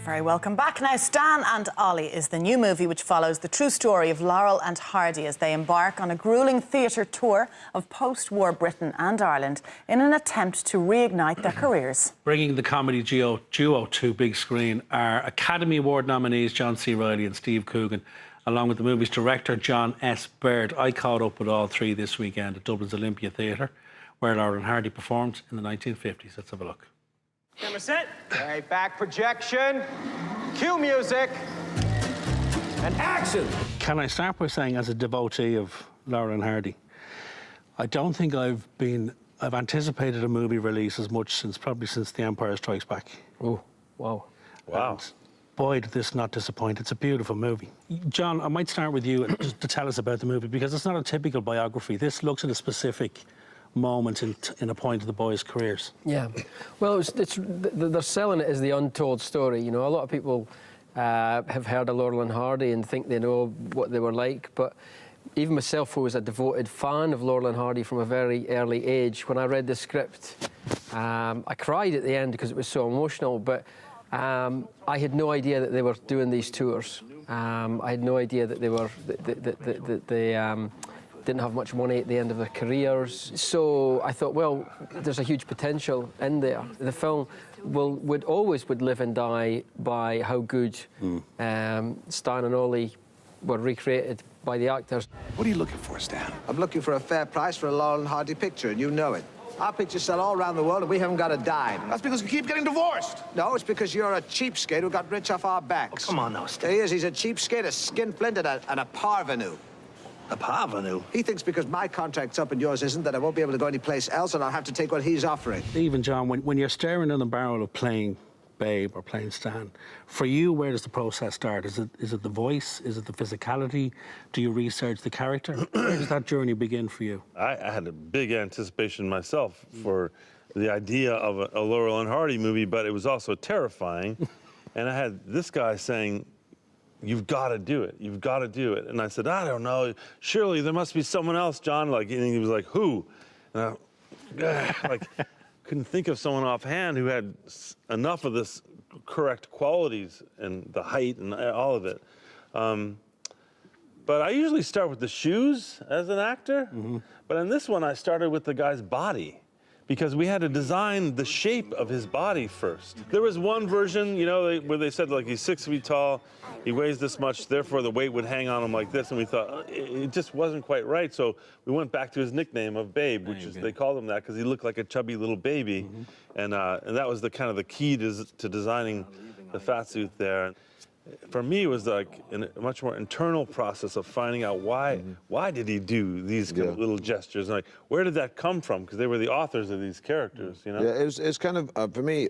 Very welcome back. Now, Stan and Ollie is the new movie which follows the true story of Laurel and Hardy as they embark on a gruelling theatre tour of post-war Britain and Ireland in an attempt to reignite their careers. Bringing the comedy duo to big screen are Academy Award nominees John C. Reilly and Steve Coogan, along with the movie's director John S. Baird. I caught up with all three this weekend at Dublin's Olympia Theatre, where Laurel and Hardy performed in the 1950s. Let's have a look. Camera set. Okay, back projection. Cue music. And action! Can I start by saying, as a devotee of Laurel and Hardy, I don't think I've anticipated a movie release as much since The Empire Strikes Back. Oh, wow. Wow. And boy, did this not disappoint. It's a beautiful movie. John, I might start with you just to tell us about the movie, because it's not a typical biography. This looks at a specific moment in a point of the boys' careers. Yeah, well, they're selling it as the untold story. You know, a lot of people have heard of Laurel and Hardy and think they know what they were like, but even myself, who was a devoted fan of Laurel and Hardy from a very early age, when I read the script, I cried at the end because it was so emotional, but I had no idea that they were doing these tours. I had no idea that they didn't have much money at the end of their careers. So I thought, well, there's a huge potential in there. The film would always live and die by how good Stan and Ollie were recreated by the actors. What are you looking for, Stan? I'm looking for a fair price for a Laurel and Hardy picture, and you know it. Our pictures sell all around the world, and we haven't got a dime. That's because we keep getting divorced. No, it's because you're a cheapskate who got rich off our backs. Oh, come on now, Stan. He is. He's a cheapskate, a skinflint, and a parvenu. A parvenu? He thinks because my contract's up and yours isn't, that I won't be able to go anyplace else, and I'll have to take what he's offering. Even, John, when you're staring down the barrel of playing Babe or playing Stan, for you, where does the process start? Is it the voice? Is it the physicality? Do you research the character? Where does that journey begin for you? I had a big anticipation myself for the idea of a Laurel and Hardy movie, but it was also terrifying. And I had this guy saying, "You've got to do it. You've got to do it." And I said, "I don't know. Surely there must be someone else, John." Like, and he was like, "Who?" And I couldn't think of someone offhand who had enough of this correct qualities and the height and all of it. But I usually start with the shoes as an actor. But in this one, I started with the guy's body, because we had to design the shape of his body first. There was one version, you know, where they said, like, he's 6 feet tall, he weighs this much, therefore the weight would hang on him like this, and we thought it just wasn't quite right, so we went back to his nickname of Babe, which is, they called him that because he looked like a chubby little baby, and that was the kind of the key to designing the fat suit there. For me, it was like a much more internal process of finding out why did he do these kind of little gestures, and like, where did that come from? Because they were the authors of these characters, you know? Yeah, it's kind of, for me,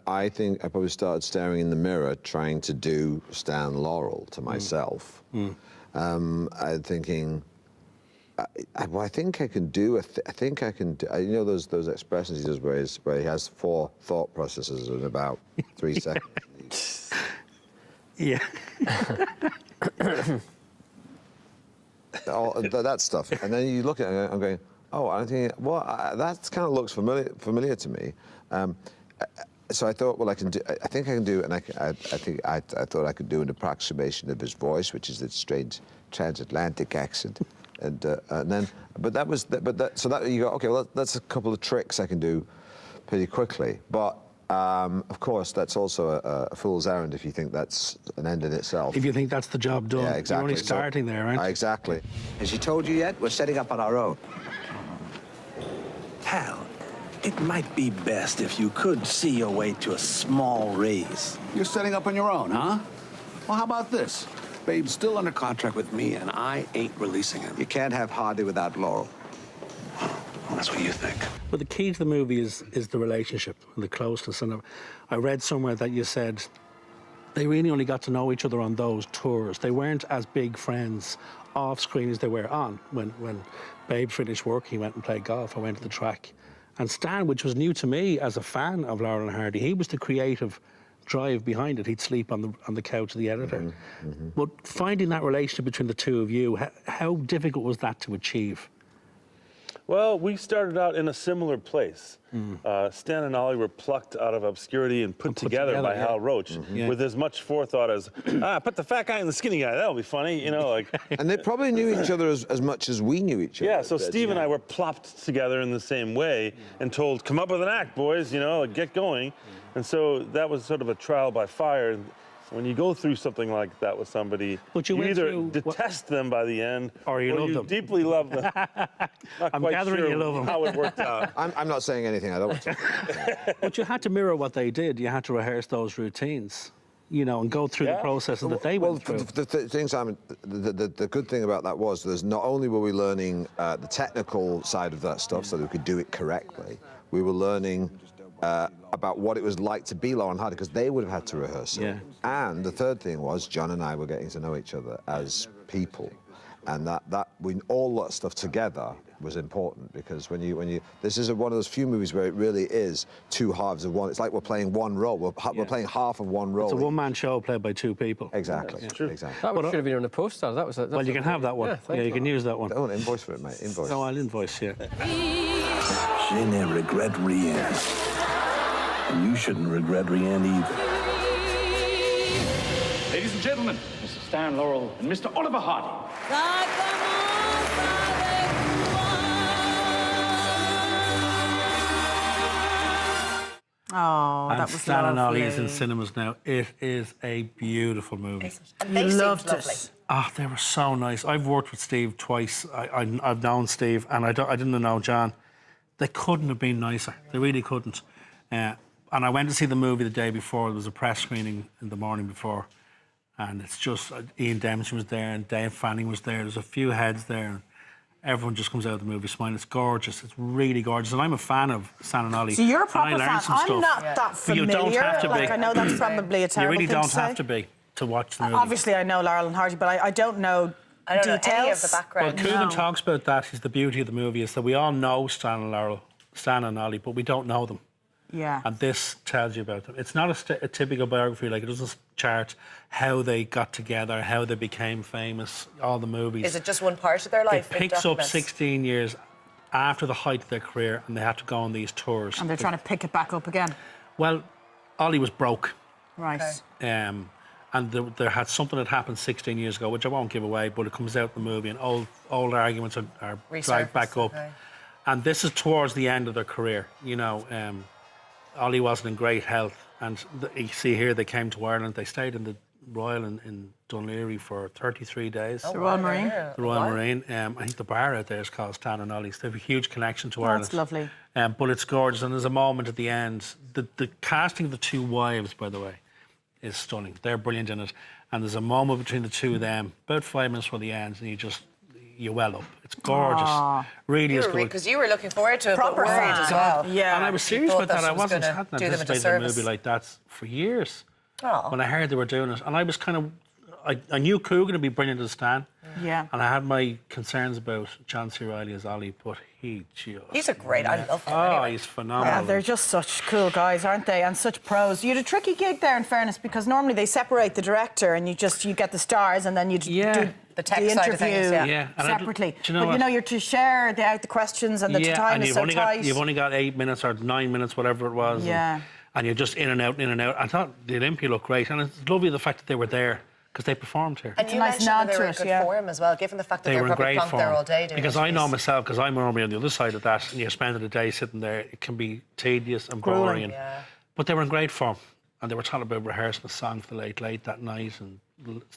I think I probably started staring in the mirror trying to do Stan Laurel to myself. I'm thinking, I think I can do, I think I can do, you know those expressions he does where he has 4 thought processes in about 3 seconds? Yeah. That stuff. And then you look at it and I'm going, oh, I'm thinking, well, that kind of looks familiar to me. So I thought, well, I think I can do, and I thought I could do an approximation of his voice, which is that strange transatlantic accent. And then, so you go, okay, well, that's a couple of tricks I can do pretty quickly. But of course, that's also a fool's errand if you think that's an end in itself. If you think that's the job done. Yeah, exactly. You're only starting there, aren't you? Exactly. Has she told you yet? We're setting up on our own. Hal, it might be best if you could see your way to a small raise. You're setting up on your own, huh? Well, how about this? Babe's still under contract with me, and I ain't releasing him. You can't have Hardy without Laurel. Well, that's what you think. Well, the key to the movie is the relationship and the closeness. And I read somewhere that you said they really only got to know each other on those tours. They weren't as big friends off screen as they were on. When Babe finished work, he went and played golf. I went to the track. And Stan, which was new to me as a fan of Laurel and Hardy, he was the creative drive behind it. He'd sleep on the couch of the editor. But finding that relationship between the two of you, how difficult was that to achieve? Well, we started out in a similar place. Stan and Ollie were plucked out of obscurity and put together by Hal Roach with as much forethought as, put the fat guy and the skinny guy, that'll be funny, you know, like. And they probably knew each other as much as we knew each other. Yeah, so Steve and I were plopped together in the same way and told, come up with an act, boys, you know, like, get going. And so that was sort of a trial by fire. When you go through something like that with somebody, you either detest them by the end, or you love them. Deeply love them. I'm gathering you love them. How it worked out. I'm not saying anything I don't want to. But you had to mirror what they did. You had to rehearse those routines, you know, and go through the processes that they went through. The thing, Simon, the good thing about that was there's not only were we learning the technical side of that stuff so that we could do it correctly, we were learning about what it was like to be Laurel and Hardy, because they would have had to rehearse it. And the third thing was John and I were getting to know each other as people, and all that stuff together was important, because when you this is one of those few movies where it really is two halves of one. It's like we're playing one role. We're playing half of one role. It's a one-man show played by two people. Exactly. Exactly. That should have been on the poster. That was. Well, you can have that one. Yeah, you can use that one. Don't invoice for it, mate. Invoice. No, I'll invoice, yeah. Je ne regrette rien. And you shouldn't regret Rianne either. Ladies and gentlemen, Mr. Stan Laurel and Mr. Oliver Hardy. Oh, and that was Stan and Ollie is lovely. in cinemas now. It is a beautiful movie. And they loved it. Ah, they were so nice. I've worked with Steve twice. I've known Steve, and I didn't know John. They couldn't have been nicer. They really couldn't. And I went to see the movie the day before. There was a press screening in the morning before, and it's just Ian Dempsey was there and Dave Fanning was there. There's a few heads there, and everyone just comes out of the movie smiling. It's gorgeous. It's really gorgeous, and I'm a fan of Stan and Ollie. So you're a proper fan. I'm stuff. not that familiar. But you don't have to be. Like, I know that's probably a terrible You really thing don't to say. have to be to watch the movie. Obviously, I know Laurel and Hardy, but I don't know. I don't details. know any of the background. Well, Coogan talks about that. Is the beauty of the movie is that we all know Stan and Ollie, but we don't know them. Yeah. And this tells you about them. It's not a typical biography. Like, it doesn't chart how they got together, how they became famous, all the movies. Is it just one part of their life? It picks up 16 years after the height of their career, and they had to go on these tours. And they're trying to pick it back up again. Well, Ollie was broke. Right. Okay. And there had something that happened 16 years ago, which I won't give away, but it comes out in the movie, and old arguments are dragged back up. Okay. And this is towards the end of their career. You know, Ollie wasn't in great health, and you see here they came to Ireland. They stayed in the Royal in Dunleary for 33 days. The Royal Marine. The Royal Marine. I think the bar out there is called Stan and Ollie's. They have a huge connection to Ireland. That's lovely. But it's gorgeous, and there's a moment at the end. The casting of the two wives, by the way, is stunning. They're brilliant in it. And there's a moment between the two of them, about 5 minutes before the end, and you well up. It's gorgeous. Aww. Really is good. Because you were looking forward to it, Proper but worried fan. as well. Yeah. And I was serious thought about that. that I was wasn't gonna hadn't do them a anticipated a movie disservice. like that for years. Oh. When I heard they were doing it. And I was kind of... I knew Coogan would be brilliant as Stan. Yeah. And I had my concerns about John C. Reilly as Ollie, but he's a great... I love him. Oh, anyway. he's phenomenal. Yeah, they're just such cool guys, aren't they? And such pros. You had a tricky gig there, in fairness, because normally they separate the director and you get the stars and then you do The tech the side interview of things, yeah. And separately. do you know but what? you know, you're to share out the questions and the time and is so tight. you've only got 8 minutes or 9 minutes, whatever it was. Yeah. And you're just in and out, in and out. I thought the Olympia looked great, and it's lovely the fact that they were there because they performed here. And It's you a nice mentioned nod that they to were in it, good yeah. form as well, given the fact that They they were were in probably great plunked form. there all day doing Because I know interviews. myself, because I'm normally on the other side of that, and you're spending a day sitting there, it can be tedious and Grueling. boring. Yeah. But they were in great form. And they were talking about rehearsing a song for the late that night and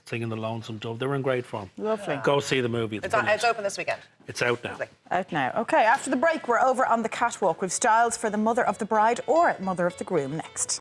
singing the Lonesome Dove. They were in great form. Lovely. Go see the movie. It's open this weekend. It's out now. Out now. OK, after the break, we're over on the catwalk with styles for the mother of the bride or mother of the groom next.